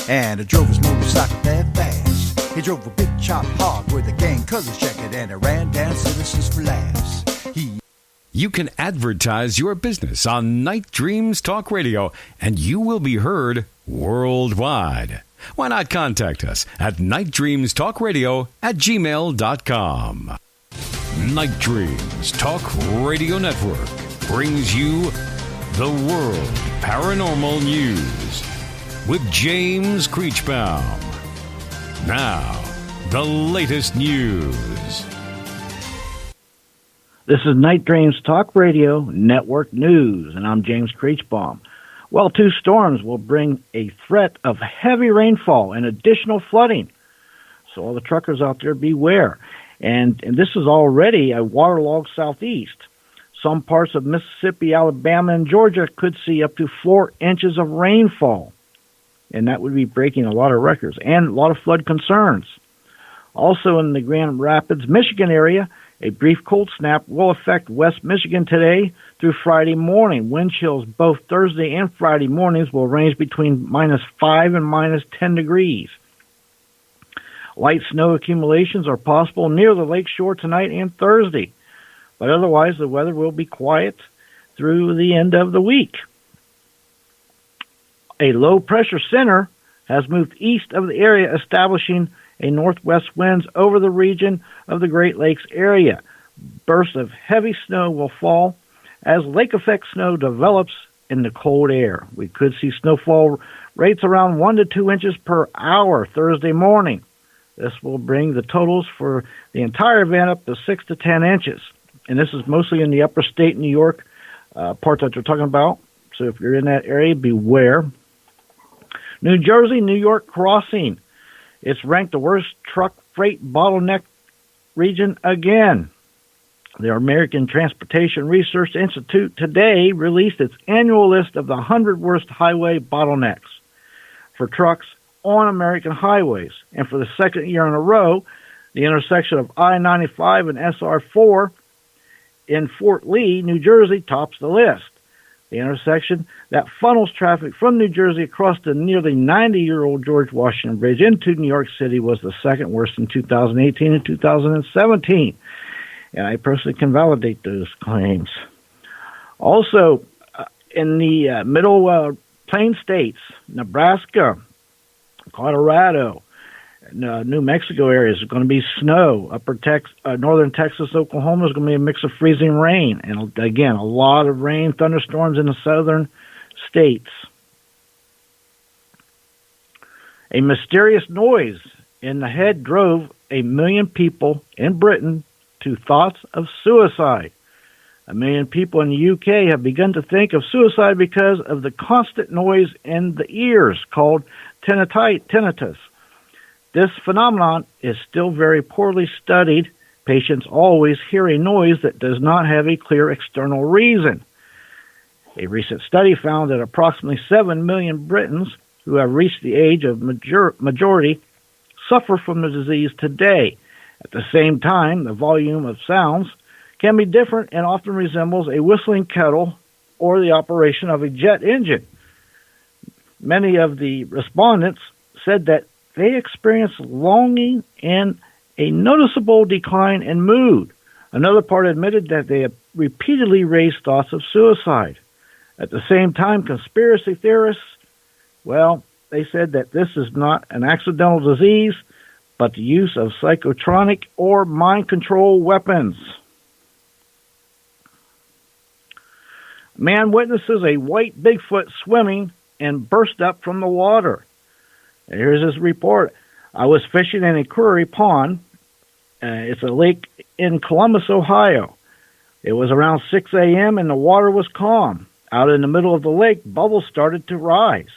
and he drove his motorcycle that fast. He drove a big chop hog with a gang cousins jacket, and it ran down citizens for laughs. You can advertise your business on Night Dreams Talk Radio, and you will be heard worldwide. Why not contact us at nightdreamstalkradio@gmail.com. Night Dreams Talk Radio Network brings you the World Paranormal News with James Creechbaum. Now, the latest news. This is Night Dreams Talk Radio Network News, and I'm James Creechbaum. Well, two storms will bring a threat of heavy rainfall and additional flooding. So all the truckers out there, beware. And this is already a waterlogged southeast. Some parts of Mississippi, Alabama, and Georgia could see up to 4 inches of rainfall. And that would be breaking a lot of records and a lot of flood concerns. Also in the Grand Rapids, Michigan area, a brief cold snap will affect West Michigan today through Friday morning. Wind chills both Thursday and Friday mornings will range between -5 and -10 degrees. Light snow accumulations are possible near the lake shore tonight and Thursday, but otherwise the weather will be quiet through the end of the week. A low-pressure center has moved east of the area, establishing a northwest winds over the region of the Great Lakes area. Bursts of heavy snow will fall as lake-effect snow develops in the cold air. We could see snowfall rates around 1 to 2 inches per hour Thursday morning. This will bring the totals for the entire event up to 6 to 10 inches. And this is mostly in the upper state New York part that they're talking about. So if you're in that area, beware. New Jersey, New York crossing. It's ranked the worst truck freight bottleneck region again. The American Transportation Research Institute today released its annual list of the 100 worst highway bottlenecks for trucks on American highways. And for the second year in a row, the intersection of I-95 and SR4 in Fort Lee, New Jersey, tops the list. The intersection that funnels traffic from New Jersey across the nearly 90-year-old George Washington Bridge into New York City was the second worst in 2018 and 2017. And I personally can validate those claims. Also, in the middle plain states, Nebraska, Colorado, New Mexico areas is going to be snow. Northern Texas, Oklahoma is going to be a mix of freezing rain. And again, a lot of rain, thunderstorms in the southern states. A mysterious noise in the head drove 1 million people in Britain to thoughts of suicide. 1 million people in the UK have begun to think of suicide because of the constant noise in the ears called tinnitus. This phenomenon is still very poorly studied. Patients always hear a noise that does not have a clear external reason. A recent study found that approximately 7 million Britons who have reached the age of majority suffer from the disease today. At the same time, the volume of sounds can be different and often resembles a whistling kettle or the operation of a jet engine. Many of the respondents said that they experience longing and a noticeable decline in mood. Another part admitted that they have repeatedly raised thoughts of suicide. At the same time, conspiracy theorists, well, they said that this is not an accidental disease, but the use of psychotronic or mind control weapons. Man witnesses a white Bigfoot swimming and burst up from the water. And here's his report. I was fishing in a Curry Pond. It's a lake in Columbus, Ohio. It was around 6 a.m. and the water was calm. Out in the middle of the lake, bubbles started to rise.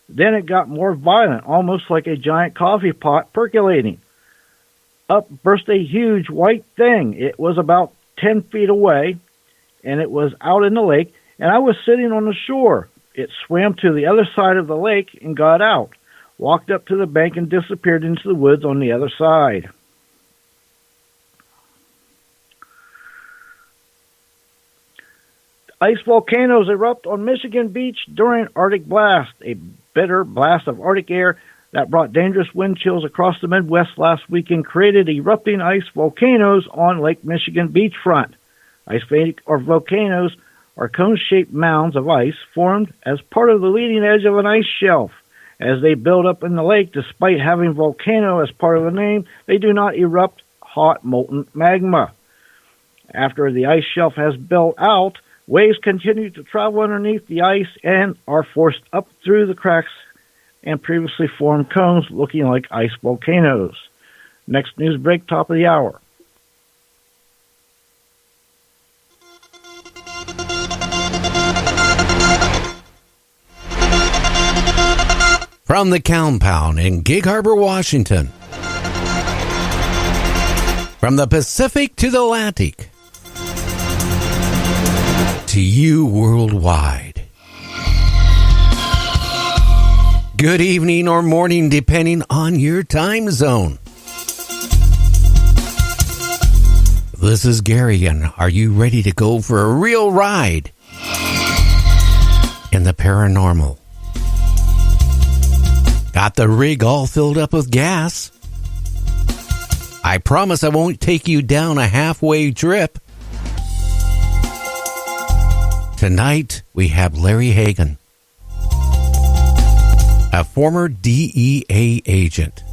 Then it got more violent, almost like a giant coffee pot percolating. Up burst a huge white thing. It was about 10 feet away, and it was out in the lake, and I was sitting on the shore. It swam to the other side of the lake and got out, walked up to the bank, and disappeared into the woods on the other side. Ice volcanoes erupt on Michigan Beach during Arctic blast, a bitter blast of Arctic air that brought dangerous wind chills across the Midwest last weekend created erupting ice volcanoes on Lake Michigan beachfront. Ice volcanoes are cone-shaped mounds of ice formed as part of the leading edge of an ice shelf. As they build up in the lake, despite having volcano as part of the name, they do not erupt hot molten magma. After the ice shelf has built out, waves continue to travel underneath the ice and are forced up through the cracks and previously formed cones looking like ice volcanoes. Next news break, top of the hour. From the compound in Gig Harbor, Washington. From the Pacific to the Atlantic. To you worldwide. Good evening or morning, depending on your time zone. This is Gary, and are you ready to go for a real ride in the paranormal? Got the rig all filled up with gas? I promise I won't take you down a halfway trip. Tonight, we have Larry Hardren, a former D.E.A. agent.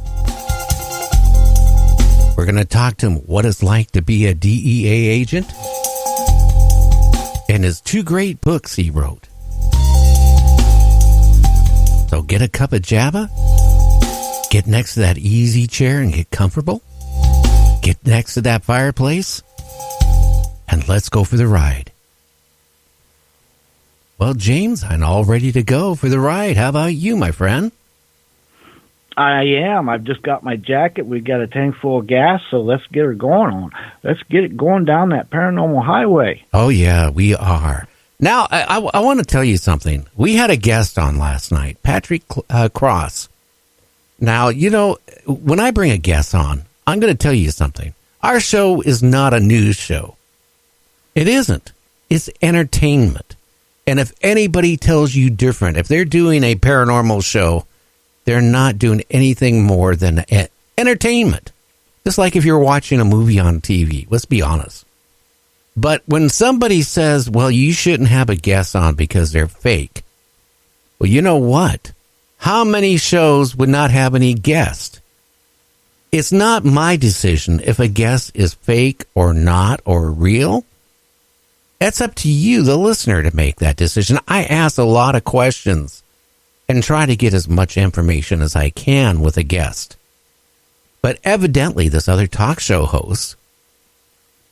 We're going to talk to him what it's like to be a D.E.A. agent and his 2 great books he wrote. So get a cup of Java, get next to that easy chair and get comfortable, get next to that fireplace, and let's go for the ride. Well, James, I'm all ready to go for the ride. How about you, my friend? I am. I've just got my jacket. We've got a tank full of gas, so let's get her going on. Let's get it going down that paranormal highway. Oh, yeah, we are. Now, I want to tell you something. We had a guest on last night, Patrick Cross. Now, you know, when I bring a guest on, I'm going to tell you something. Our show is not a news show. It isn't. It's entertainment. And if anybody tells you different, if they're doing a paranormal show, they're not doing anything more than entertainment. Just like if you're watching a movie on TV. Let's be honest. But when somebody says, well, you shouldn't have a guest on because they're fake. Well, you know what? How many shows would not have any guest? It's not my decision if a guest is fake or not or real. It's up to you, the listener, to make that decision. I ask a lot of questions and try to get as much information as I can with a guest. But evidently, this other talk show host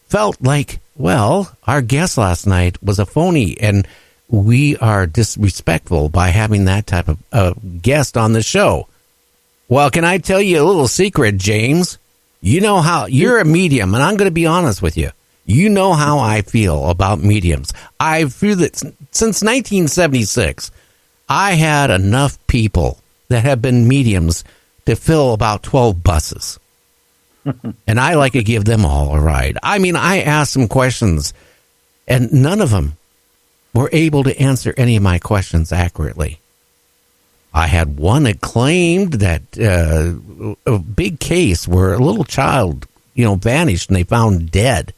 felt like, well, our guest last night was a phony, and we are disrespectful by having that type of guest on the show. Well, can I tell you a little secret, James? You know how you're a medium, and I'm going to be honest with you. You know how I feel about mediums. I've through that since 1976. I had enough people that have been mediums to fill about 12 buses. And I like to give them all a ride. I mean, I asked some questions, and none of them were able to answer any of my questions accurately. I had one that claimed that a big case where a little child, vanished and they found dead.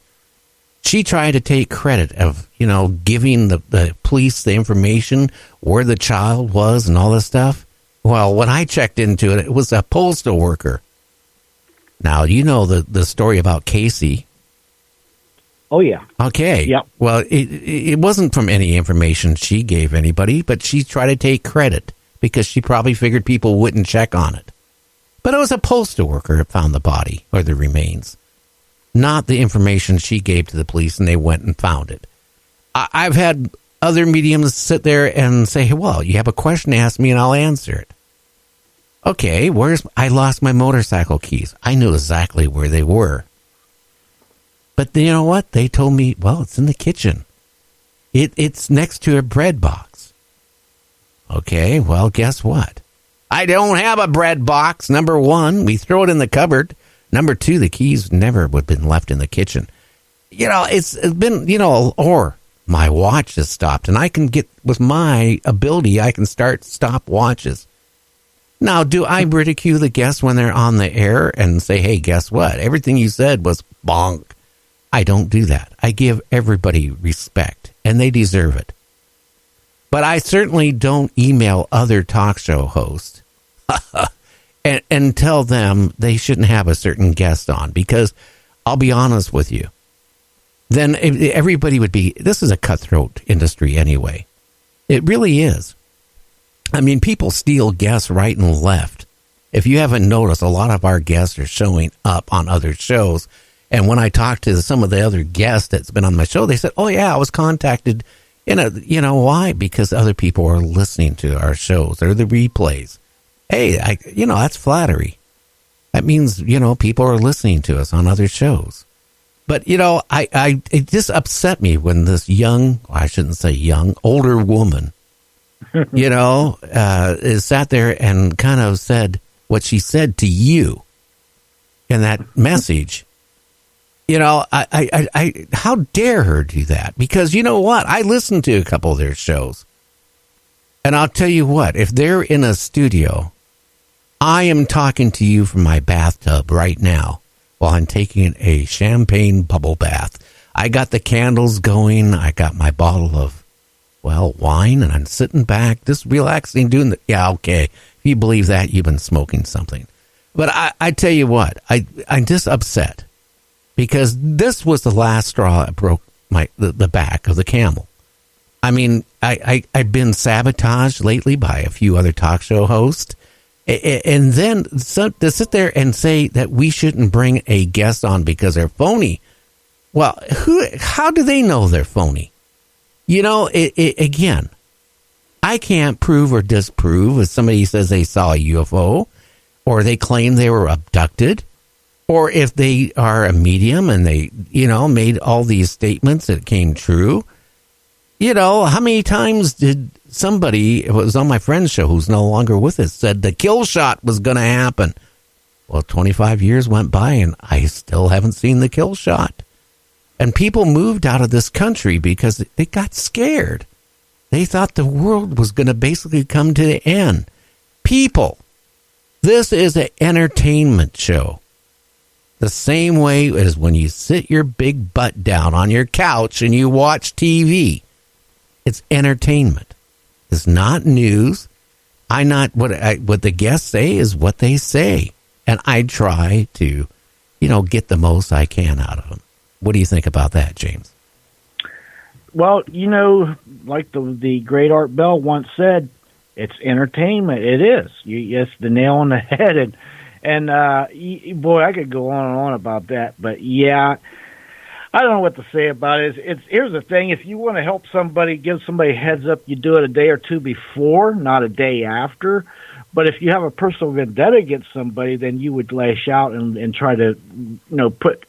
She tried to take credit of, giving the police the information where the child was and all this stuff. Well, when I checked into it, it was a postal worker. Now, you know the story about Casey. Oh, yeah. Okay. Yep. Well, it wasn't from any information she gave anybody, but she tried to take credit because she probably figured people wouldn't check on it. But it was a postal worker that found the body or the remains, not the information she gave to the police, and they went and found it. I've had other mediums sit there and say, hey, well, you have a question to ask me and I'll answer it. Okay, I lost my motorcycle keys. I knew exactly where they were. But you know what? They told me, well, it's in the kitchen. It's next to a bread box. Okay, well, guess what? I don't have a bread box. Number one, we throw it in the cupboard. Number two, the keys never would have been left in the kitchen. It's been, or my watch has stopped. And I can get, with my ability, I can stop watches. Now, do I ridicule the guests when they're on the air and say, hey, guess what? Everything you said was bonk. I don't do that. I give everybody respect, and they deserve it. But I certainly don't email other talk show hosts and tell them they shouldn't have a certain guest on, because I'll be honest with you. Then everybody would be, this is a cutthroat industry anyway. It really is. I mean, people steal guests right and left. If you haven't noticed, a lot of our guests are showing up on other shows. And when I talked to some of the other guests that's been on my show, they said, oh, yeah, I was contacted. Why? Because other people are listening to our shows or the replays. Hey, that's flattery. That means, people are listening to us on other shows. But, it just upset me when this older woman, sat there and kind of said what she said to you in that message. How dare her do that? Because you know what? I listened to a couple of their shows. And I'll tell you what, if they're in a studio, I am talking to you from my bathtub right now while I'm taking a champagne bubble bath. I got the candles going. I got my bottle of, wine, and I'm sitting back, just relaxing, doing okay. If you believe that, you've been smoking something. But I tell you what, I'm just upset. Because this was the last straw that broke the back of the camel. I mean, I've been sabotaged lately by a few other talk show hosts. And then to sit there and say that we shouldn't bring a guest on because they're phony. Well, how do they know they're phony? Again, I can't prove or disprove if somebody says they saw a UFO or they claim they were abducted. Or if they are a medium and they, made all these statements that came true. How many times did somebody, it was on my friend's show who's no longer with us, said the kill shot was going to happen? Well, 25 years went by and I still haven't seen the kill shot. And people moved out of this country because they got scared. They thought the world was going to basically come to the end. People, this is an entertainment show. The same way as when you sit your big butt down on your couch and you watch TV. It's entertainment. It's not news. What the guests say is what they say. And I try to, get the most I can out of them. What do you think about that, James? Well, like the great Art Bell once said, it's entertainment. It is. It's the nail on the head. And boy, I could go on and on about that. But yeah, I don't know what to say about it. Here's the thing: if you want to help somebody, give somebody a heads up, you do it a day or two before, not a day after. But if you have a personal vendetta against somebody, then you would lash out and try to, put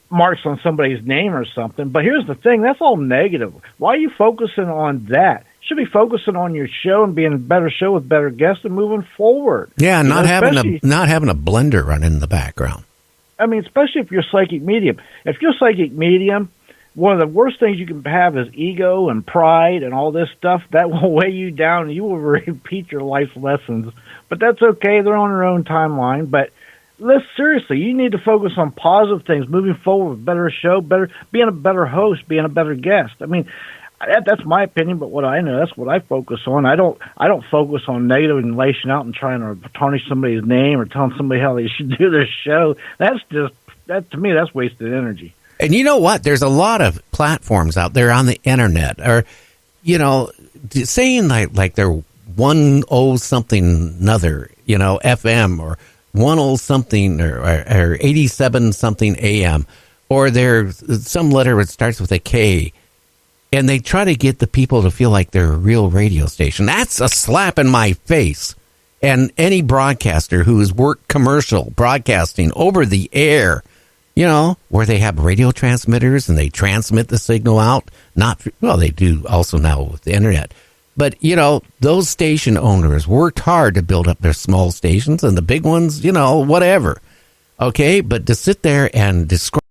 marks on somebody's name or something. But here's the thing: that's all negative. Why are you focusing on that? Should be focusing on your show and being a better show with better guests and moving forward. Yeah, not having a blender run in the background. I mean, especially if you're a psychic medium. If you're a psychic medium, one of the worst things you can have is ego and pride and all this stuff. That will weigh you down and you will repeat your life lessons. But that's okay. They're on their own timeline. But seriously, you need to focus on positive things, moving forward with better show, being a better host, being a better guest. I mean, that's my opinion, but what I know, that's what I focus on. I don't focus on negative and lashing out and trying to tarnish somebody's name or telling somebody how they should do their show. To me, that's wasted energy. And you know what? There's a lot of platforms out there on the internet, or saying like they're 10 something another, FM, or 10 something or 87 something AM, or there's some letter that starts with a K. And they try to get the people to feel like they're a real radio station. That's a slap in my face. And any broadcaster who has worked commercial broadcasting over the air, where they have radio transmitters and they transmit the signal out. They do also now with the internet. But, those station owners worked hard to build up their small stations, and the big ones, whatever. Okay, but to sit there and describe